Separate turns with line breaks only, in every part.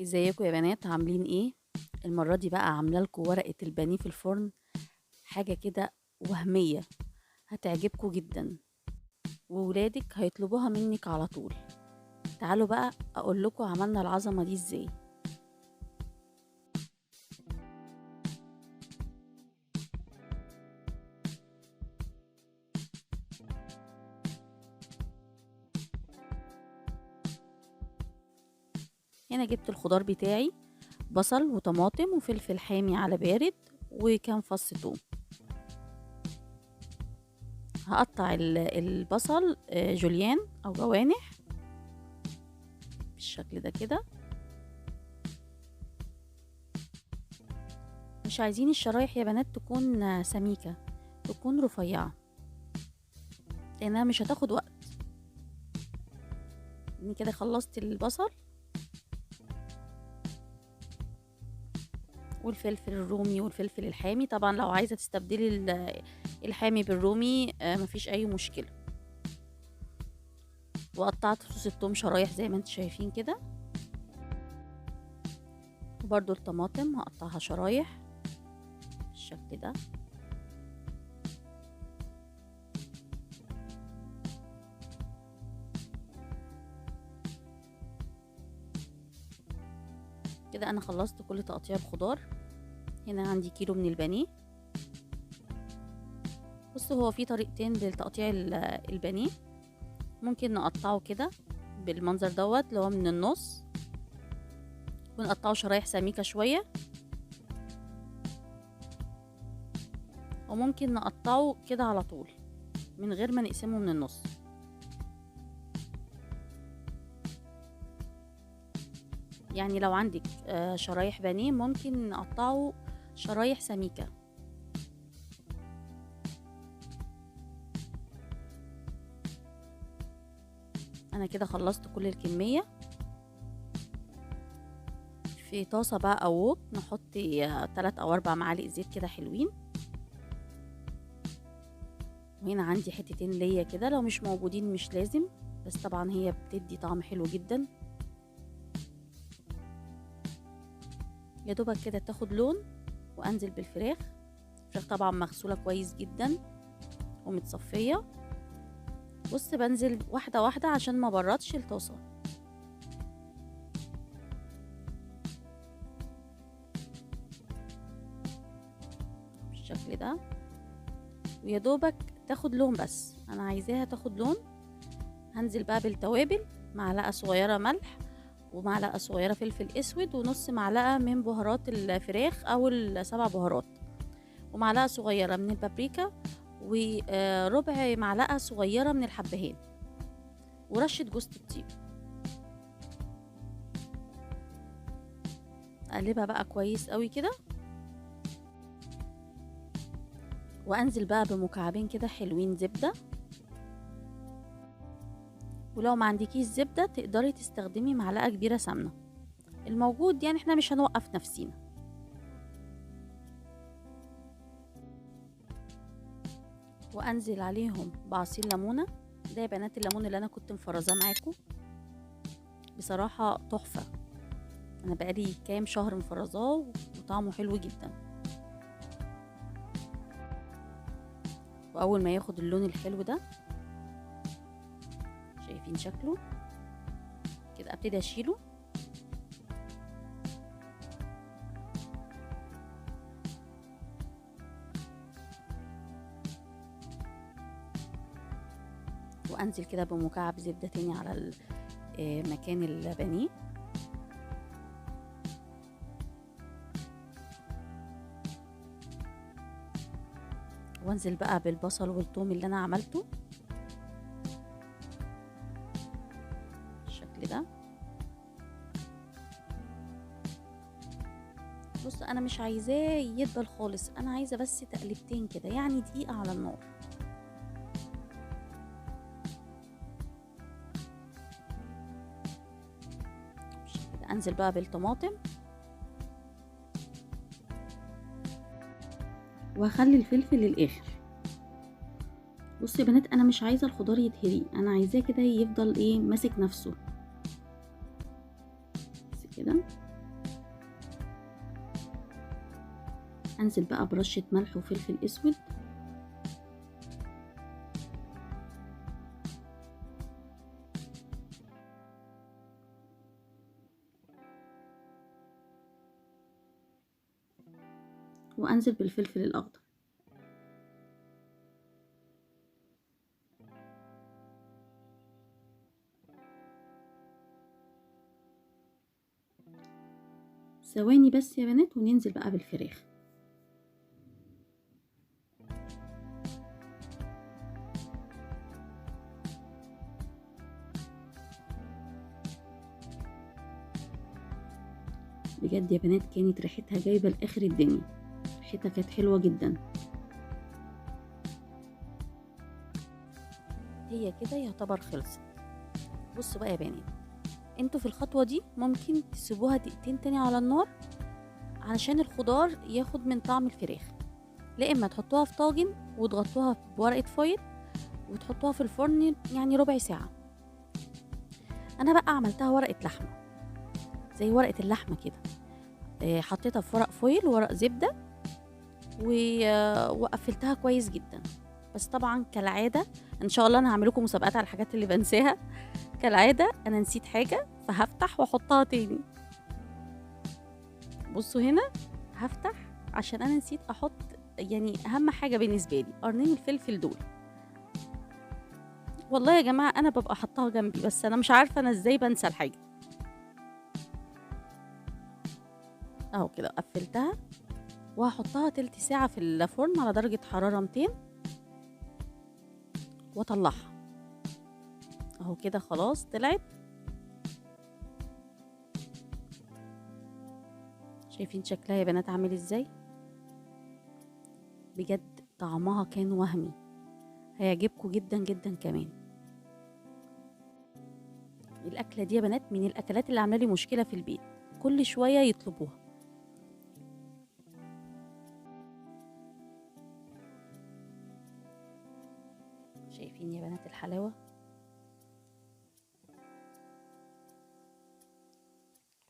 ازيكم يا بنات عاملين ايه؟ المرة دي بقى عاملة لكم ورقة البانيه في الفرن. حاجة كده وهمية، هتعجبكم جدا وولادك هيطلبوها منك على طول. تعالوا بقى اقول لكم عملنا العظمة دي ازاي. هنا جبت الخضار بتاعي، بصل وطماطم وفلفل حامي على بارد وكام فص توم. هقطع البصل جوليان او جوانح بالشكل ده كده. مش عايزين الشرايح يا بنات تكون سميكة، تكون رفيعة لانها مش هتاخد وقت. اني كده خلصت البصل والفلفل الرومي والفلفل الحامي. طبعا لو عايزة تستبدلي الحامي بالرومي مفيش اي مشكلة. وقطعت فصوص الثوم شرايح زي ما انتم شايفين كده. وبرده الطماطم هقطعها شرايح بالشكل ده. كده انا خلصت كل تقطيع الخضار. هنا عندي كيلو من البانيه. بصوا هو في طريقتين لتقطيع البانيه. ممكن نقطعه كده بالمنظر دوت اللي هو من النص، ونقطعه شرايح سميكة شوية، وممكن نقطعه كده على طول من غير ما نقسمه من النص. يعني لو عندك شرايح بانيه ممكن نقطعه شرايح سميكة. انا كده خلصت كل الكمية. في طاسة بقى او وok نحط 3 أو 4 معالق زيت كده حلوين. وهنا عندي حتتين ليا كده، لو مش موجودين مش لازم، بس طبعا هي بتدي طعم حلو جدا. يا دوبك كده تاخد لون، وانزل بالفراخ. الفراخ طبعا مغسولة كويس جدا ومتصفية. بص بنزل واحدة واحدة عشان ما بردش الطاسة بالشكل ده. ويا دوبك تاخد لون، بس انا عايزاها تاخد لون. هنزل بقى بالتوابل، معلقة صغيرة ملح ومعلقة صغيرة فلفل اسود ونص معلقة من بهارات الفراخ او السبع بهارات، ومعلقة صغيرة من البابريكا، وربع معلقة صغيرة من الحبهان، ورشة جوز الطيب. اقلبها بقى كويس قوي كده، وانزل بقى بمكعبين كده حلوين زبدة. ولو ما عندكيش زبدة تقدري تستخدمي معلقة كبيرة سمنة، الموجود يعني احنا مش هنوقف نفسينا. وانزل عليهم بعصير ليمونة. ده يا بنات الليمون اللي انا كنت مفرزاه معاكم، بصراحة تحفة. انا بقالي كام شهر مفرزاه وطعمه حلو جدا. واول ما ياخد اللون الحلو ده، شايفين شكله كده، ابتدي اشيله. وانزل كده بمكعب زبدة تاني على مكان البانيه. وانزل بقى بالبصل والثوم اللي انا عملته بالشكل ده. بص انا مش عايزاه يدبل خالص، انا عايزه بس تقلبتين كده، يعني دقيقه على النار. بالشكل ده. انزل بقى بالطماطم، وهخلي الفلفل للاخر. بصوا يا بنات انا مش عايزه الخضار يتهري، انا عايزاه كده يفضل ايه، ماسك نفسه. بس كده. انزل بقى برشة ملح وفلفل اسود، وانزل بالفلفل الاخضر. ثواني بس يا بنات وننزل بقى بالفراخ. بجد يا بنات كانت ريحتها جايبه لاخر الدنيا، ريحتها كانت حلوه جدا. هي كده يعتبر خلصت. بصوا بقى يا بنات، انتوا في الخطوه دي ممكن تسيبوها دقيقتين تاني على النار علشان الخضار ياخد من طعم الفراخ، لا اما تحطوها في طاجن وتغطوها بورقه فويل وتحطوها في الفرن يعني ربع ساعه. انا بقى عملتها ورقه لحمه زي ورقه اللحمه كده، حطيتها في ورق فويل وورق زبده وقفلتها كويس جدا. بس طبعا كالعاده ان شاء الله انا هعمل لكم مسابقات على الحاجات اللي بنساها، كالعاده انا نسيت حاجه فهفتح واحطها تاني. بصوا هنا هفتح عشان انا نسيت احط يعني اهم حاجه بالنسبه لي قرنين الفلفل دول. والله يا جماعه انا ببقى حطاها جنبي بس انا مش عارفه انا ازاي بنسى الحاجه. اهو كده قفلتها وهحطها تلت ساعه في الفرن على درجه حراره 200 واطلعها. اهو كده خلاص طلعت. شايفين شكلها يا بنات عامل ازاي؟ بجد طعمها كان وهمي، هيعجبكم جدا جدا كمان. الاكله دي يا بنات من الاكلات اللي عامله لي مشكله في البيت، كل شويه يطلبوها. شايفين يا بنات الحلاوه؟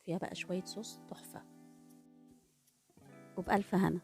فيها بقى شويه صوص تحفه، وبألف هنا.